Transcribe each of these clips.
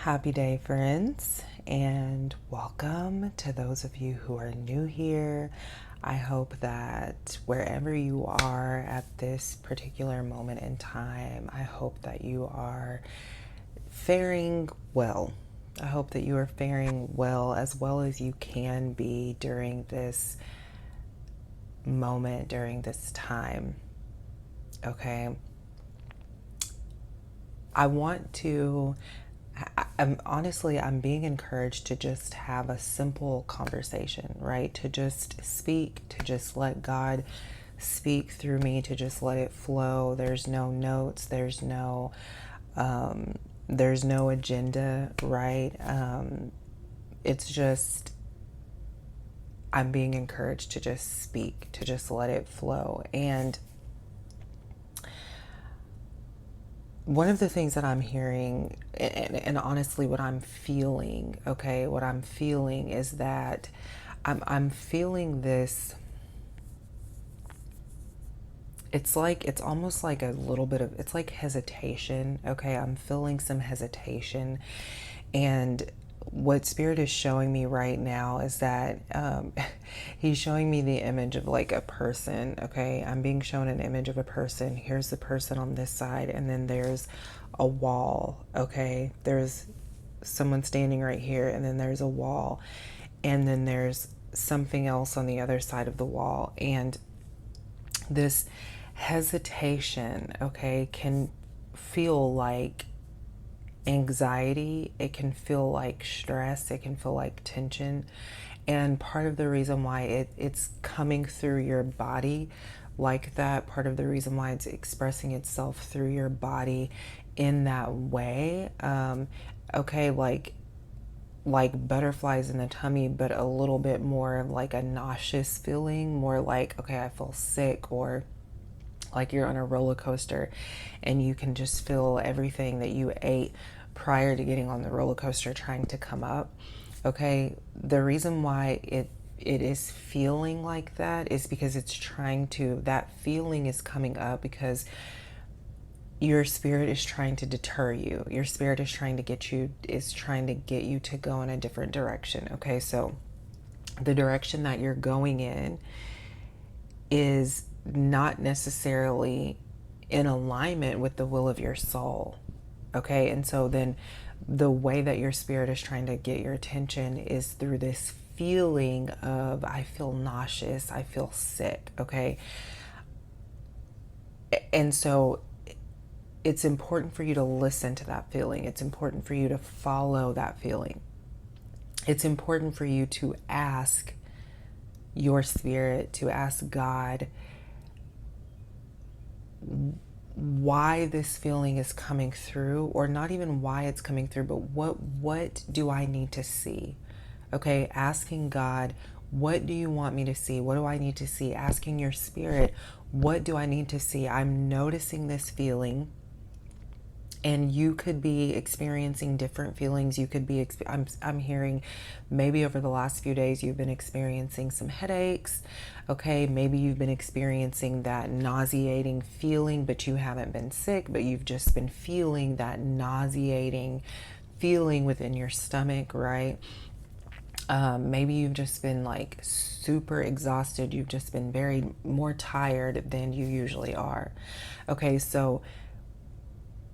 Happy day, friends, and welcome to those of you who are new here. I hope that wherever you are at this particular moment in time, I hope that you are faring well. I hope that you are faring well as you can be during this moment, during this time. Okay. I want to I'm being encouraged to just have a simple conversation, right? To just speak, to just let God speak through me, to just let it flow. There's no notes, there's no agenda, right? It's just I'm being encouraged to just speak, to just let it flow. And one of the things that I'm hearing, and honestly, what I'm feeling, okay, what I'm feeling is that I'm feeling this. It's almost like a little bit of, it's like hesitation, okay? I'm feeling some hesitation. And what Spirit is showing me right now is that He's showing me the image of like a person, okay? I'm being shown an image of a person. Here's the person on this side, and then there's a wall, okay? There's someone standing right here, and then there's a wall, and then there's something else on the other side of the wall. And this hesitation, okay, can feel like anxiety, it can feel like stress, it can feel like tension. And part of the reason why it's coming through your body like that, part of the reason why it's expressing itself through your body in that way, okay, like butterflies in the tummy, but a little bit more like a nauseous feeling, more like, okay, I feel sick, or like you're on a roller coaster and you can just feel everything that you ate prior to getting on the roller coaster trying to come up. Okay, the reason why it is feeling like that is because it's trying to, that feeling is coming up because your spirit is trying to deter you. Your spirit is trying to get you to go in a different direction. Okay, so the direction that you're going in is not necessarily in alignment with the will of your soul. Okay, and so then the way that your spirit is trying to get your attention is through this feeling of, I feel nauseous, I feel sick. Okay, and so it's important for you to listen to that feeling. It's important for you to follow that feeling. It's important for you to ask your spirit, to ask God why this feeling is coming through, or not even why it's coming through, but what do I need to see? Okay, asking God, what do you want me to see? What do I need to see? Asking your spirit, what do I need to see? I'm noticing this feeling. And you could be experiencing different feelings. You could be, I'm hearing maybe over the last few days you've been experiencing some headaches. Okay, maybe you've been experiencing that nauseating feeling, but you haven't been sick, but you've just been feeling that nauseating feeling within your stomach, right? Maybe you've just been like super exhausted. You've just been very more tired than you usually are. Okay, so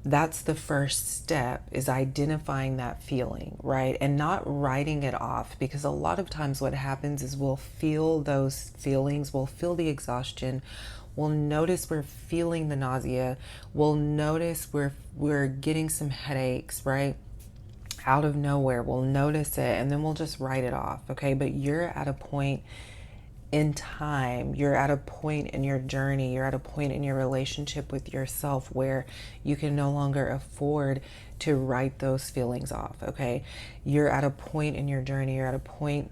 that's the first step, is identifying that feeling, right? And not writing it off, because a lot of times what happens is we'll feel those feelings, we'll feel the exhaustion, we'll notice we're feeling the nausea, we'll notice we're getting some headaches, right? Out of nowhere, we'll notice it and then we'll just write it off, okay? But you're at a point in time, you're at a point in your journey, you're at a point in your relationship with yourself where you can no longer afford to write those feelings off, okay? You're at a point in your journey, you're at a point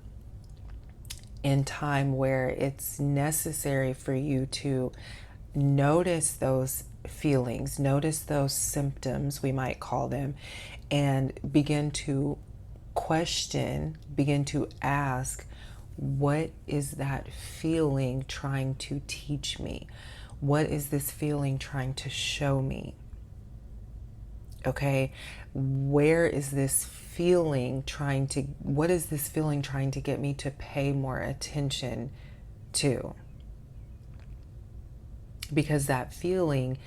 in time where it's necessary for you to notice those feelings, notice those symptoms, we might call them, and begin to question, begin to ask, what is that feeling trying to teach me? What is this feeling trying to show me? Okay, what is this feeling trying to get me to pay more attention to? Because that feeling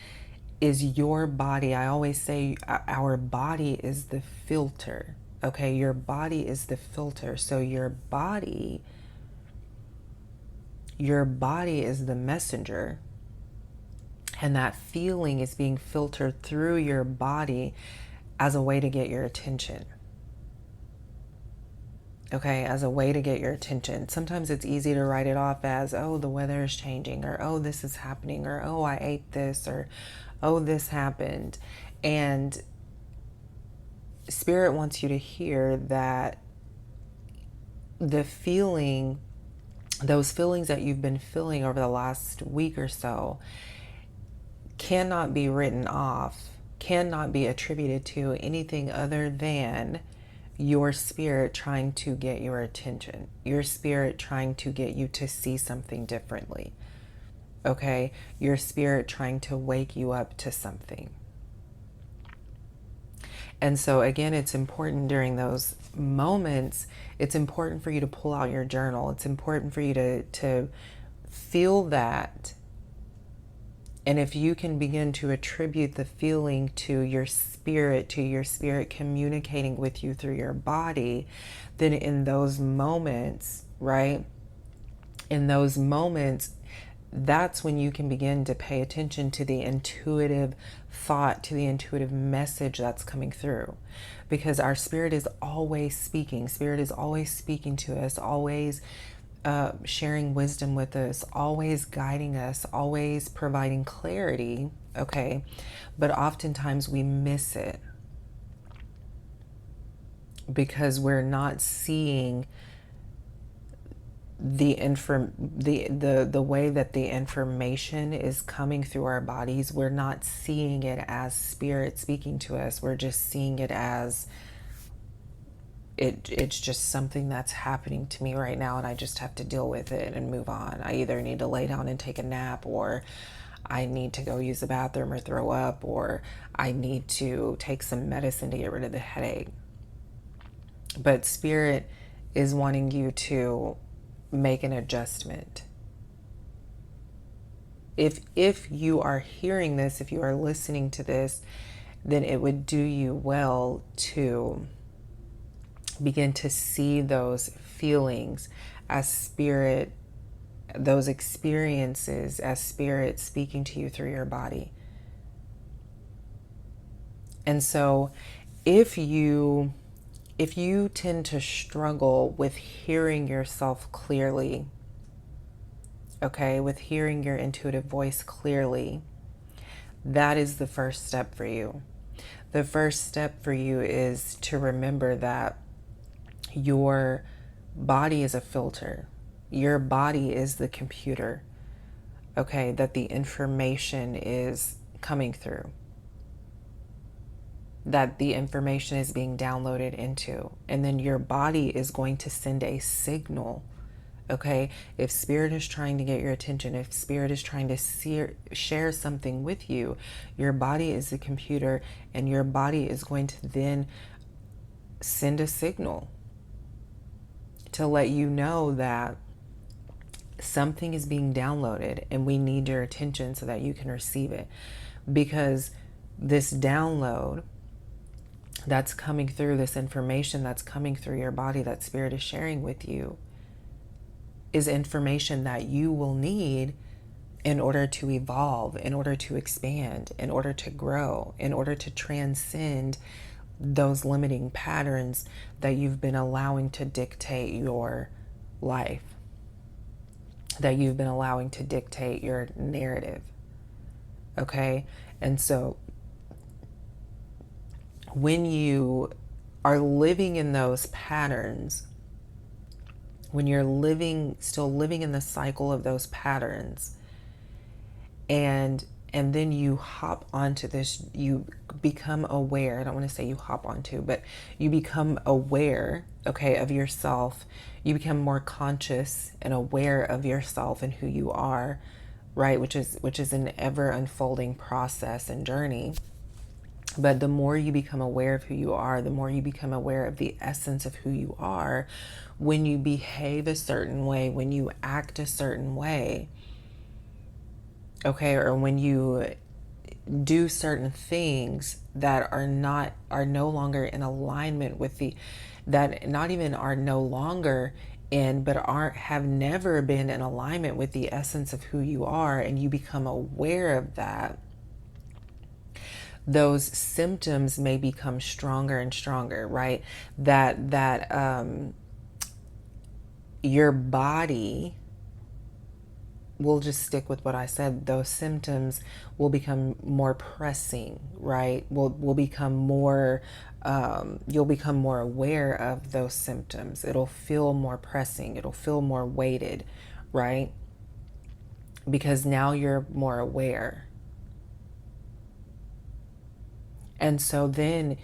is your body. I always say our body is the filter. Okay, your body is the filter. So your body is the messenger, and that feeling is being filtered through your body as a way to get your attention. Okay, as a way to get your attention. Sometimes it's easy to write it off as, oh, the weather is changing, or oh, this is happening, or oh, I ate this, or oh, this happened. And Spirit wants you to hear that the feeling, those feelings that you've been feeling over the last week or so, cannot be written off, cannot be attributed to anything other than your spirit trying to get your attention, your spirit trying to get you to see something differently. Okay, your spirit trying to wake you up to something. And so again, it's important during those moments, it's important for you to pull out your journal. It's important for you to feel that. And if you can begin to attribute the feeling to your spirit communicating with you through your body, then in those moments, right? In those moments, that's when you can begin to pay attention to the intuitive thought, to the intuitive message that's coming through. Because our spirit is always speaking. Spirit is always speaking to us, always sharing wisdom with us, always guiding us, always providing clarity, okay? But oftentimes we miss it because we're not seeing the way that the information is coming through our bodies. We're not seeing it as spirit speaking to us. We're just seeing it as it's just something that's happening to me right now, and I just have to deal with it and move on. I either need to lay down and take a nap, or I need to go use the bathroom or throw up, or I need to take some medicine to get rid of the headache. But spirit is wanting you to make an adjustment. If you are hearing this, if you are listening to this, then it would do you well to begin to see those feelings as spirit, those experiences as spirit speaking to you through your body. And so if you tend to struggle with hearing yourself clearly, okay, with hearing your intuitive voice clearly, that is the first step for you. The first step for you is to remember that your body is a filter. Your body is the computer, okay, that the information is coming through, that the information is being downloaded into. And then your body is going to send a signal, okay? If spirit is trying to get your attention, if spirit is trying to share something with you, your body is the computer, and your body is going to then send a signal to let you know that something is being downloaded and we need your attention so that you can receive it. Because this download that's coming through, this information that's coming through your body that spirit is sharing with you, is information that you will need in order to evolve, in order to expand, in order to grow, in order to transcend those limiting patterns that you've been allowing to dictate your life, that you've been allowing to dictate your narrative. Okay? And so when you are living in those patterns, when you're still living in the cycle of those patterns, and then you hop onto this, you become aware. I don't want to say you hop onto, but you become aware, okay, of yourself. You become more conscious and aware of yourself and who you are, right? Which is an ever unfolding process and journey. But the more you become aware of who you are, the more you become aware of the essence of who you are, when you behave a certain way, when you act a certain way, okay, or when you do certain things that are no longer in alignment with that not even are no longer in, but aren't have never been in alignment with the essence of who you are, and you become aware of that, those symptoms may become stronger and stronger, right? That your body, we'll just stick with what I said, those symptoms will become more pressing, right? Will become more, you'll become more aware of those symptoms. It'll feel more pressing. It'll feel more weighted, right? Because now you're more aware. And so then,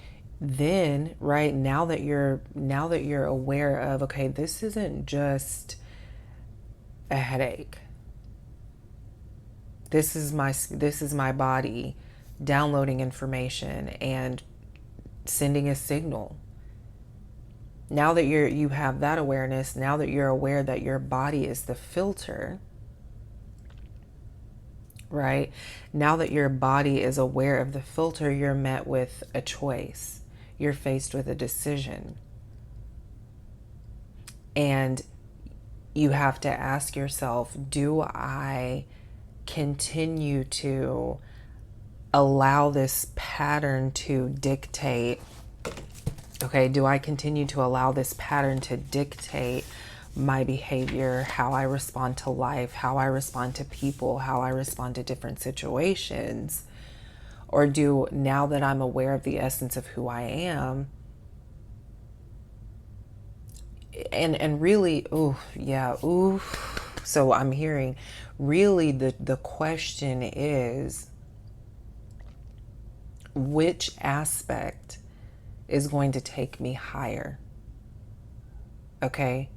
right, now that you're aware of, okay, this isn't just a headache. This is my body downloading information and sending a signal. Now that you have that awareness, now that you're aware that your body is the filter, right? Now that your body is aware of the filter, you're met with a choice. You're faced with a decision. And you have to ask yourself, do I continue to allow this pattern to dictate? Okay, do I continue to allow this pattern to dictate my behavior, how I respond to life, how I respond to people, how I respond to different situations? Or do, now that I'm aware of the essence of who I am, and really, ooh, yeah, ooh. So I'm hearing, really, the question is, which aspect is going to take me higher? Okay.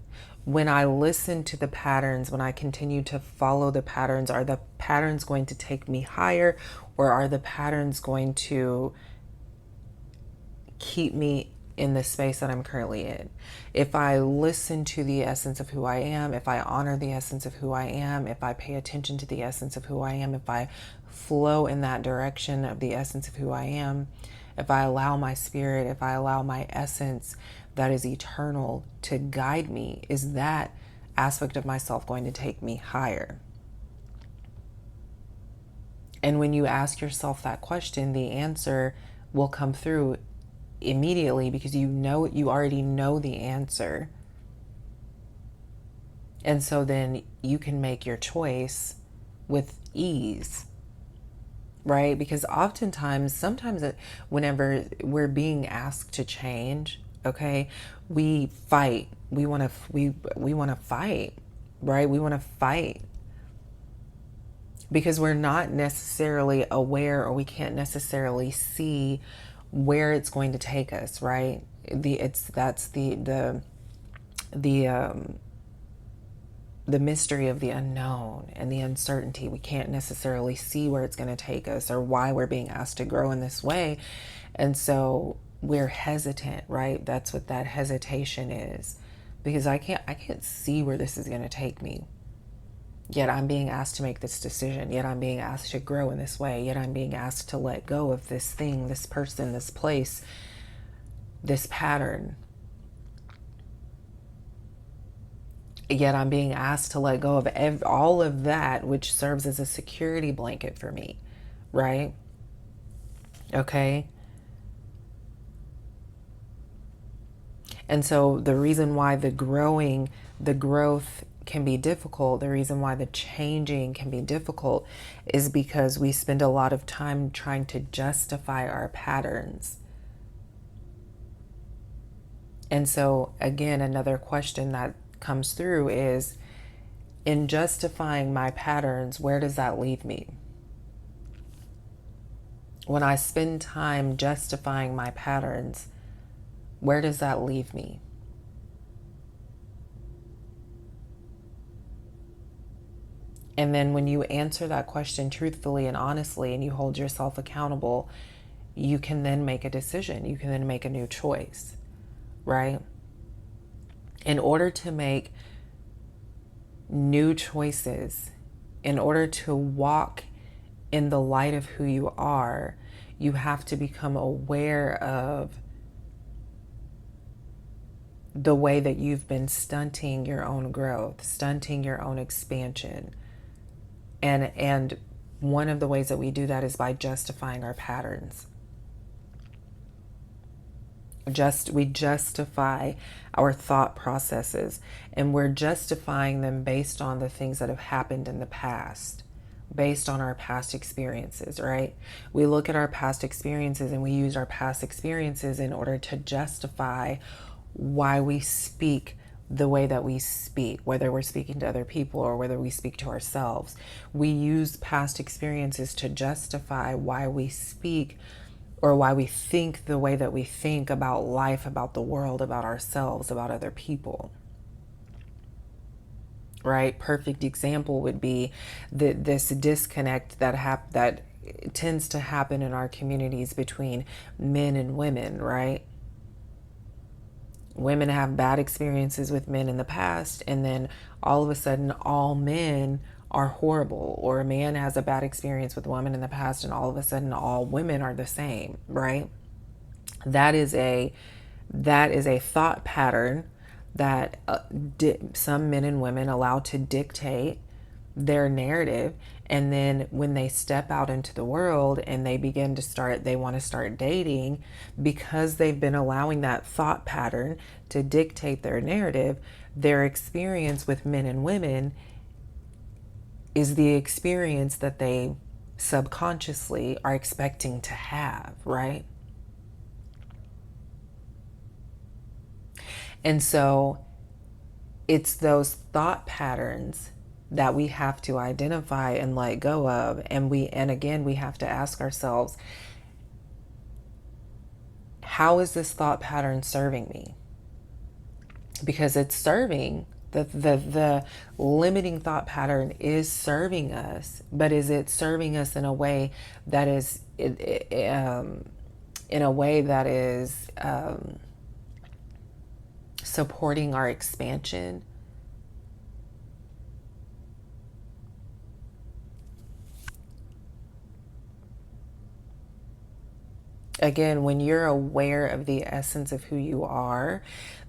When I listen to the patterns, when I continue to follow the patterns, are the patterns going to take me higher, or are the patterns going to keep me in the space that I'm currently in? If I listen to the essence of who I am, if I honor the essence of who I am, if I pay attention to the essence of who I am, if I flow in that direction of the essence of who I am, if I allow my spirit, if I allow my essence that is eternal to guide me, is that aspect of myself going to take me higher? And when you ask yourself that question, the answer will come through immediately, because you already know the answer. And so then you can make your choice with ease, right? Because oftentimes, sometimes whenever we're being asked to change, okay, we fight. We want to fight, right? We want to fight because we're not necessarily aware, or we can't necessarily see where it's going to take us, right? That's the mystery of the unknown and the uncertainty. We can't necessarily see where it's going to take us, or why we're being asked to grow in this way. And so we're hesitant, right? That's what that hesitation is, because I can't see where this is going to take me. Yet I'm being asked to make this decision. Yet I'm being asked to grow in this way. Yet I'm being asked to let go of this thing, this person, this place, this pattern. Yet I'm being asked to let go of all of that, which serves as a security blanket for me, right? Okay. And so the reason why the growth can be difficult, the reason why the changing can be difficult, is because we spend a lot of time trying to justify our patterns. And so, again, another question that comes through is, in justifying my patterns, where does that leave me? When I spend time justifying my patterns, where does that leave me? And then when you answer that question truthfully and honestly, and you hold yourself accountable, you can then make a decision. You can then make a new choice, right? In order to make new choices, in order to walk in the light of who you are, you have to become aware of the way that you've been stunting your own growth, stunting your own expansion. And one of the ways that we do that is by justifying our patterns. We justify our thought processes, and we're justifying them based on the things that have happened in the past, based on our past experiences, right? We look at our past experiences and we use our past experiences in order to justify why we speak the way that we speak, whether we're speaking to other people or whether we speak to ourselves. We use past experiences to justify why we speak or why we think the way that we think about life, about the world, about ourselves, about other people. Right? Perfect example would be this disconnect that tends to happen in our communities between men and women, right? Women have bad experiences with men in the past, and then all of a sudden all men are horrible, or a man has a bad experience with a woman in the past and all of a sudden all women are the same, right? That is a thought pattern that some men and women allow to dictate their narrative. And then when they step out into the world and they want to start dating, because they've been allowing that thought pattern to dictate their narrative, their experience with men and women is the experience that they subconsciously are expecting to have, right? And so it's those thought patterns that we have to identify and let go of. And again, we have to ask ourselves, how is this thought pattern serving me? Because it's serving, the limiting thought pattern is serving us, but is it serving us in a way that is supporting our expansion? Again, when you're aware of the essence of who you are,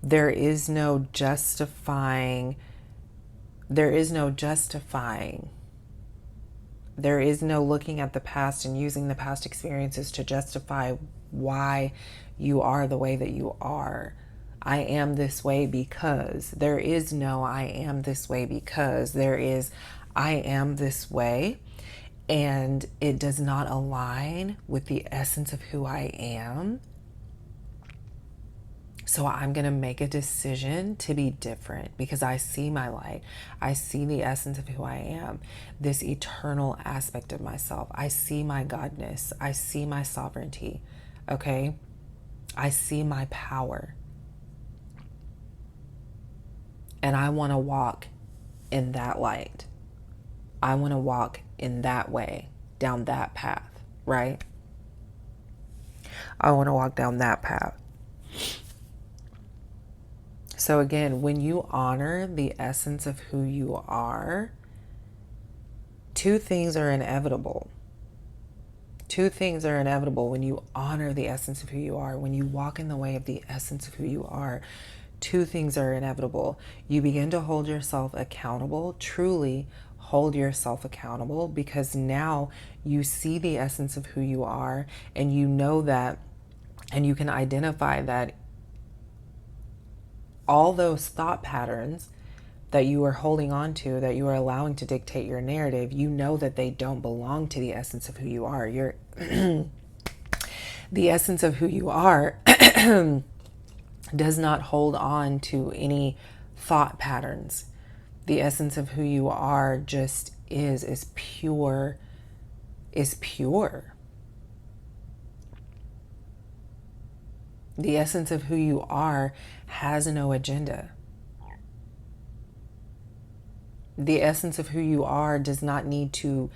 there is no justifying. There is no looking at the past and using the past experiences to justify why you are the way that you are. I am this way because. There is no I am this way because. There is I am this way, and it does not align with the essence of who I am. So I'm going to make a decision to be different because I see my light. I see the essence of who I am, this eternal aspect of myself. I see my godness. I see my sovereignty. Okay? I see my power. And I want to walk in that light. I want to walk in that way, down that path, right? I want to walk down that path. So again, when you honor the essence of who you are, two things are inevitable. Two things are inevitable when you honor the essence of who you are. When you walk in the way of the essence of who you are, two things are inevitable. You begin to hold yourself accountable, truly hold yourself accountable, because now you see the essence of who you are, and you know that, and you can identify that all those thought patterns that you are holding on to, that you are allowing to dictate your narrative, you know that they don't belong to the essence of who you are. The essence of who you are does not hold on to any thought patterns. The essence of who you are just is pure, is pure. The essence of who you are has no agenda. The essence of who you are does not need to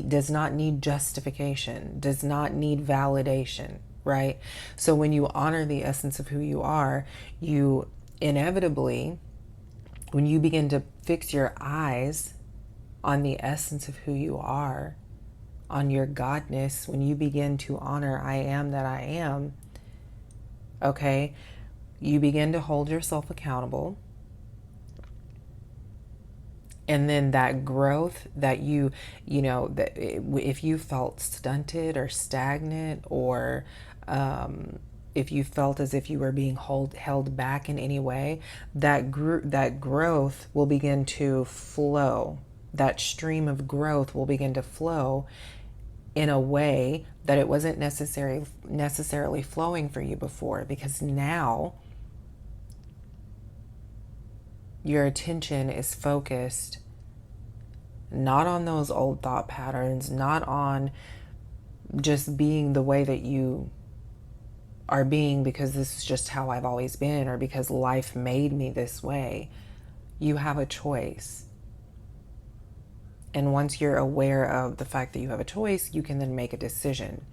does not need justification, does not need validation, right? So when you honor the essence of who you are, you inevitably, when you begin to fix your eyes on the essence of who you are, on your godness, when you begin to honor I am that I am, okay, you begin to hold yourself accountable. And then that growth that that if you felt stunted or stagnant, or if you felt as if you were being held back in any way, that growth will begin to flow. That stream of growth will begin to flow in a way that it wasn't necessarily flowing for you before, because now your attention is focused not on those old thought patterns, not on just being the way that you are being because this is just how I've always been, or because life made me this way. You have a choice. And once you're aware of the fact that you have a choice, you can then make a decision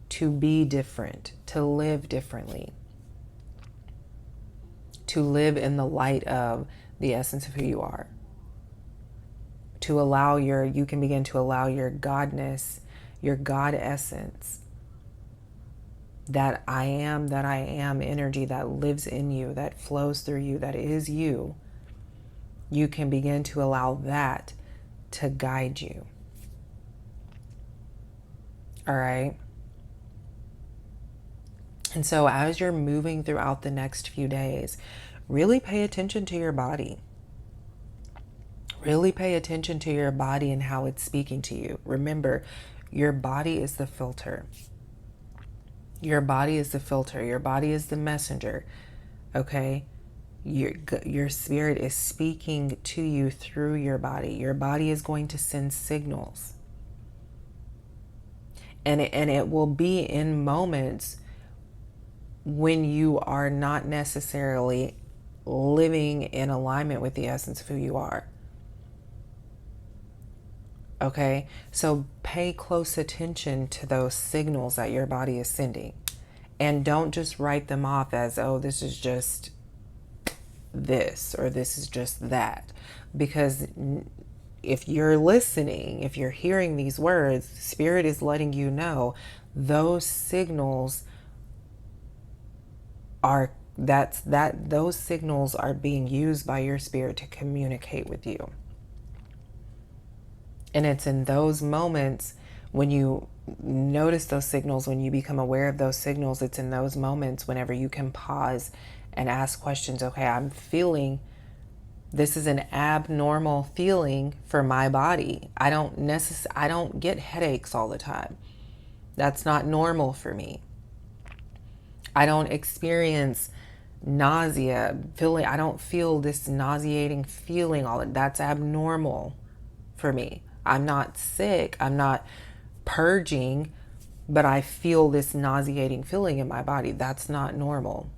to be different, to live differently, to live in the light of the essence of who you are. You can begin to allow your godness, your God essence, that I am energy that lives in you, that flows through you, that is you. You can begin to allow that to guide you. All right. And so as you're moving throughout the next few days, really pay attention to your body. Really pay attention to your body and how it's speaking to you. Remember, your body is the filter. Your body is the filter. Your body is the messenger. Okay? Your spirit is speaking to you through your body. Your body is going to send signals. And it will be in moments when you are not necessarily living in alignment with the essence of who you are. Okay, so pay close attention to those signals that your body is sending. And don't just write them off as, oh, this is just this, or this is just that. Because if you're listening, if you're hearing these words, Spirit is letting you know those signals those signals are being used by your spirit to communicate with you. And it's in those moments when you notice those signals, when you become aware of those signals, it's in those moments whenever you can pause and ask questions. Okay, I'm feeling this is an abnormal feeling for my body. I don't get headaches all the time. That's not normal for me. I don't experience nausea, I don't feel this nauseating feeling that's abnormal for me. I'm not sick, I'm not purging, but I feel this nauseating feeling in my body. That's not normal.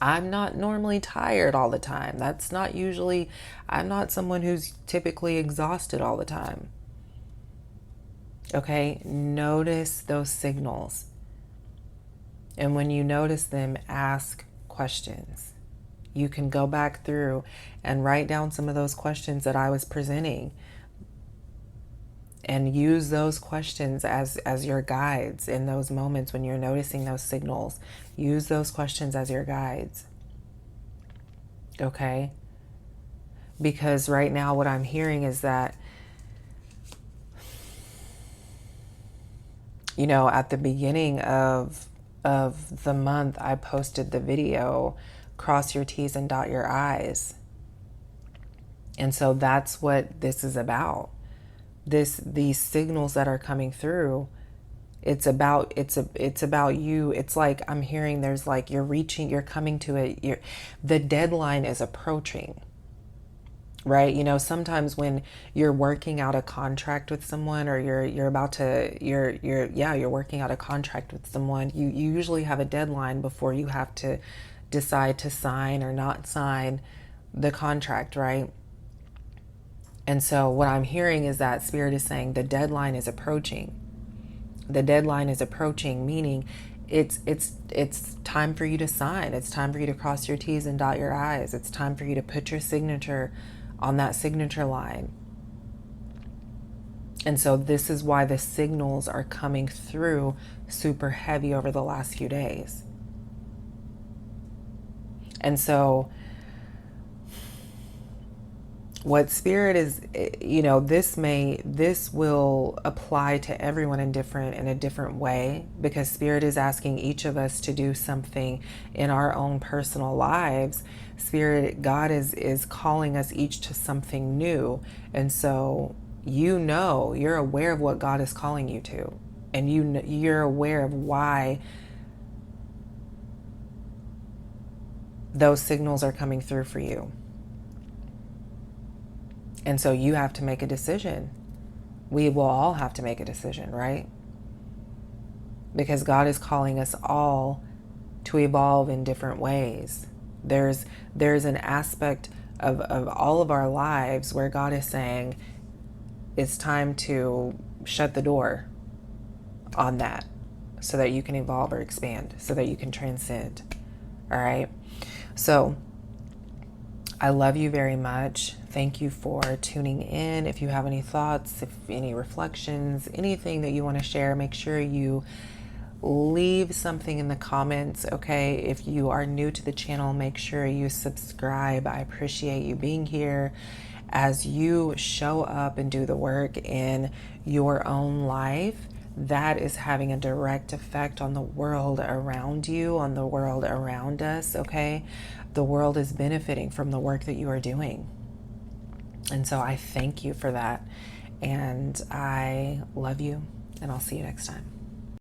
I'm not normally tired all the time. I'm not someone who's typically exhausted all the time. Okay, notice those signals. And when you notice them, ask questions. You can go back through and write down some of those questions that I was presenting, and use those questions as your guides in those moments when you're noticing those signals. Use those questions as your guides. Okay? Because right now what I'm hearing is that, at the beginning of the month, I posted the video, cross your T's and dot your I's. And so that's what this is about. These signals that are coming through, it's about you. It's like I'm hearing there's like you're coming to it. The deadline is approaching, right? Sometimes when you're working out a contract with someone, or you're working out a contract with someone, you usually have a deadline before you have to decide to sign or not sign the contract, right? And so what I'm hearing is that Spirit is saying the deadline is approaching. The deadline is approaching, meaning it's time for you to sign. It's time for you to cross your T's and dot your I's. It's time for you to put your signature on that signature line. And so this is why the signals are coming through super heavy over the last few days. And so what Spirit is, this will apply to everyone in a different way, because Spirit is asking each of us to do something in our own personal lives. God is calling us each to something new. And so, you're aware of what God is calling you to, and you're aware of why those signals are coming through for you. And so you have to make a decision. We will all have to make a decision, right? Because God is calling us all to evolve in different ways. There's an aspect of all of our lives where God is saying it's time to shut the door on that so that you can evolve or expand, so that you can transcend. All right? So I love you very much. Thank you for tuning in. If you have any thoughts, if any reflections, anything that you want to share, make sure you leave something in the comments, okay? If you are new to the channel, make sure you subscribe. I appreciate you being here. As you show up and do the work in your own life, that is having a direct effect on the world around you, on the world around us, okay? The world is benefiting from the work that you are doing. And so I thank you for that. And I love you, and I'll see you next time.